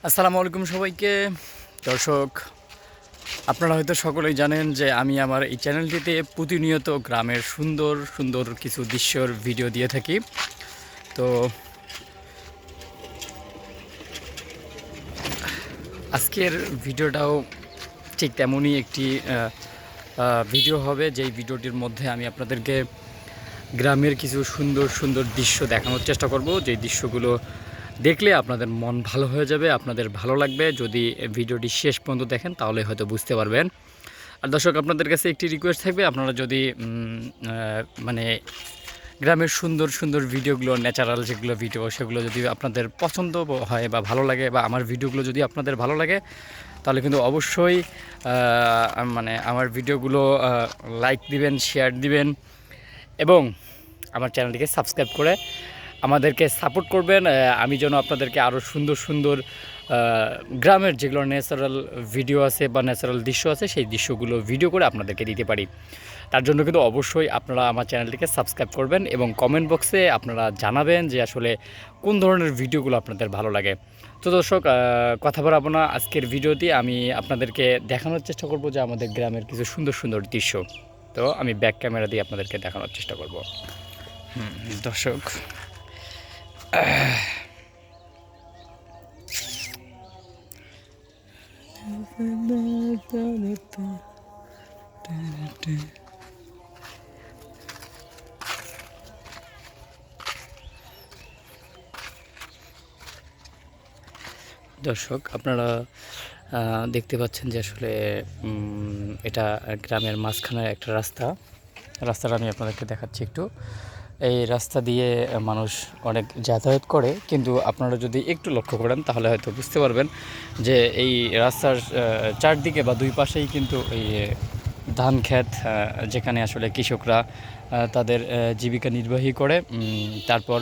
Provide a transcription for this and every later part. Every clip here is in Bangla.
আসসালামু আলাইকুম সবাইকে। দর্শক, আপনারা হয়তো সকলেই জানেন যে আমি আমার এই চ্যানেলটিতে প্রতিনিয়ত গ্রামের সুন্দর সুন্দর কিছু দৃশ্যর ভিডিও দিয়ে থাকি। তো আজকের ভিডিওটাও ঠিক তেমনই একটি ভিডিও হবে, যেই ভিডিওটির মধ্যে আমি আপনাদেরকে গ্রামের কিছু সুন্দর সুন্দর দৃশ্য দেখানোর চেষ্টা করব, যেই দৃশ্যগুলো দেখলে আপনাদের মন ভালো হয়ে যাবে, আপনাদের ভালো লাগবে। যদি ভিডিওটি শেষ পর্যন্ত দেখেন তাহলে হয়তো বুঝতে পারবেন। আর দর্শক, আপনাদের কাছে একটি রিকোয়েস্ট থাকবে, আপনারা যদি মানে গ্রামের সুন্দর সুন্দর ভিডিওগুলো, ন্যাচারাল যেগুলো ভিডিও, সেগুলো যদি আপনাদের পছন্দ হয় বা ভালো লাগে, বা আমার ভিডিওগুলো যদি আপনাদের ভালো লাগে, তাহলে কিন্তু অবশ্যই মানে আমার ভিডিওগুলো লাইক দিবেন, শেয়ার দিবেন এবং আমার চ্যানেলটিকে সাবস্ক্রাইব করে আমাদেরকে সাপোর্ট করবেন। আমি যেন আপনাদেরকে আরও সুন্দর সুন্দর গ্রামের যেগুলো ন্যাচারাল ভিডিও আছে বা ন্যাচারাল দৃশ্য আছে, সেই দৃশ্যগুলো ভিডিও করে আপনাদেরকে দিতে পারি। তার জন্য কিন্তু অবশ্যই আপনারা আমার চ্যানেলটিকে সাবস্ক্রাইব করবেন এবং কমেন্ট বক্সে আপনারা জানাবেন যে আসলে কোন ধরনের ভিডিওগুলো আপনাদের ভালো লাগে। তো দর্শক, কথা বলবো না, আজকের ভিডিওতে আমি আপনাদেরকে দেখানোর চেষ্টা করব যে আমাদের গ্রামের কিছু সুন্দর সুন্দর দৃশ্য। তো আমি ব্যাক ক্যামেরা দিয়ে আপনাদেরকে দেখানোর চেষ্টা করব। দর্শক, দর্শক আপনারা দেখতে পাচ্ছেন যে আসলে এটা গ্রামের মাঝখানের একটা রাস্তাটা আমি আপনাদেরকে দেখাচ্ছি একটু। এই রাস্তা দিয়ে মানুষ অনেক যাতায়াত করে, কিন্তু আপনারা যদি একটু লক্ষ্য করেন তাহলে হয়তো বুঝতে পারবেন যে এই রাস্তার চারদিকে বা দুই পাশেই কিন্তু এই ধান ক্ষেত, যেখানে আসলে কৃষকরা তাদের জীবিকা নির্বাহী করে। তারপর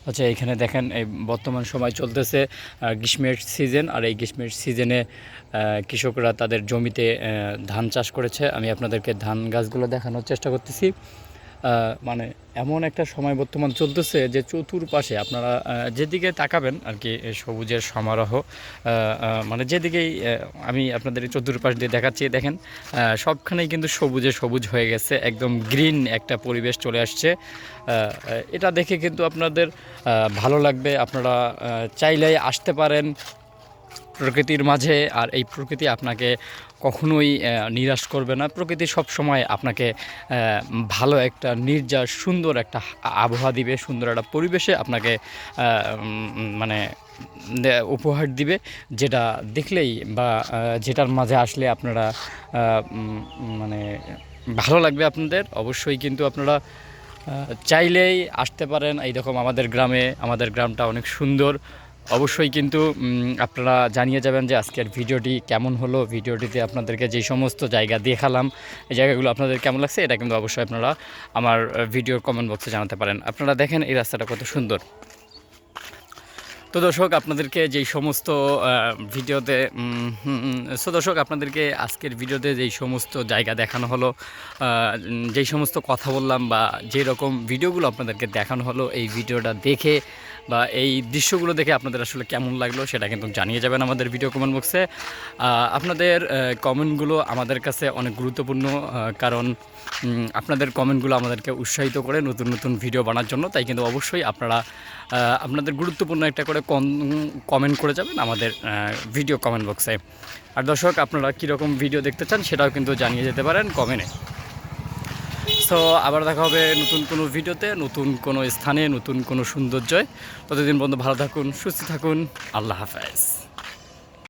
আচ্ছা, এখানে দেখেন এই বর্তমান সময় চলতেছে গ্রীষ্মের সিজন, আর এই গ্রীষ্মের সিজনে কৃষকরা তাদের জমিতে ধান চাষ করেছে। আমি আপনাদেরকে ধান গাছগুলো দেখানোর চেষ্টা করতেছি। মানে এমন একটা সময় বর্তমান চলতেছে যে চতুর্পাশে আপনারা যেদিকে তাকাবেন আর কি সবুজের সমারোহ, মানে যেদিকেই আমি আপনাদের চতুর্পাশ দিয়ে দেখাচ্ছি, দেখেন সবখানেই কিন্তু সবুজে সবুজ হয়ে গেছে, একদম গ্রিন একটা পরিবেশ চলে আসছে। এটা দেখে কিন্তু আপনাদের ভালো লাগবে। আপনারা চাইলেই আসতে পারেন প্রকৃতির মাঝে, আর এই প্রকৃতি আপনাকে কখনোই নিরাশ করবে না। প্রকৃতি সব সময় আপনাকে ভালো একটা নির্যাস সুন্দর একটা আবহাওয়া দিবে, সুন্দর একটা পরিবেশে আপনাকে মানে উপহার দিবে, যেটা দেখলেই বা যেটার মাঝে আসলে আপনারা মানে ভালো লাগবে আপনাদের। অবশ্যই কিন্তু আপনারা চাইলেই আসতে পারেন। এইরকম আমাদের গ্রামটা অনেক সুন্দর। অবশ্যই কিন্তু আপনারা জানিয়ে যাবেন যে আজকের ভিডিওটি কেমন হলো। ভিডিওটিতে আপনাদেরকে যেই সমস্ত জায়গা দেখালাম, এই জায়গাগুলো আপনাদের কেমন লাগছে, এটা কিন্তু অবশ্যই আপনারা আমার ভিডিওর কমেন্ট বক্সে জানাতে পারেন। আপনারা দেখেন এই রাস্তাটা কত সুন্দর। তো দর্শক, আপনাদেরকে যেই সমস্ত ভিডিওতে দর্শক আপনাদেরকে আজকের ভিডিওতে যেই সমস্ত জায়গা দেখানো হলো, যেই সমস্ত কথা বললাম বা যেই রকম ভিডিওগুলো আপনাদেরকে দেখানো হলো, এই ভিডিওটা দেখে বা এই দৃশ্যগুলো দেখে আপনাদের আসলে কেমন লাগলো সেটা কিন্তু জানিয়ে যাবেন আমাদের ভিডিও কমেন্ট বক্সে। আপনাদের কমেন্টগুলো আমাদের কাছে অনেক গুরুত্বপূর্ণ, কারণ আপনাদের কমেন্টগুলো আমাদেরকে উৎসাহিত করে নতুন নতুন ভিডিও বানার জন্য। তাই কিন্তু অবশ্যই আপনারা আপনাদের গুরুত্বপূর্ণ একটা করে কমেন্ট করে যাবেন আমাদের ভিডিও কমেন্ট বক্সে। আর দর্শক, আপনারা কীরকম ভিডিও দেখতে চান সেটাও কিন্তু জানিয়ে যেতে পারেন কমেন্টে। সো আবার দেখা হবে নতুন কোনো ভিডিওতে, নতুন কোনো স্থানে, নতুন কোনো সৌন্দর্যয়। ততদিন পর্যন্ত ভালো থাকুন, সুস্থ থাকুন। আল্লাহ হাফেজ।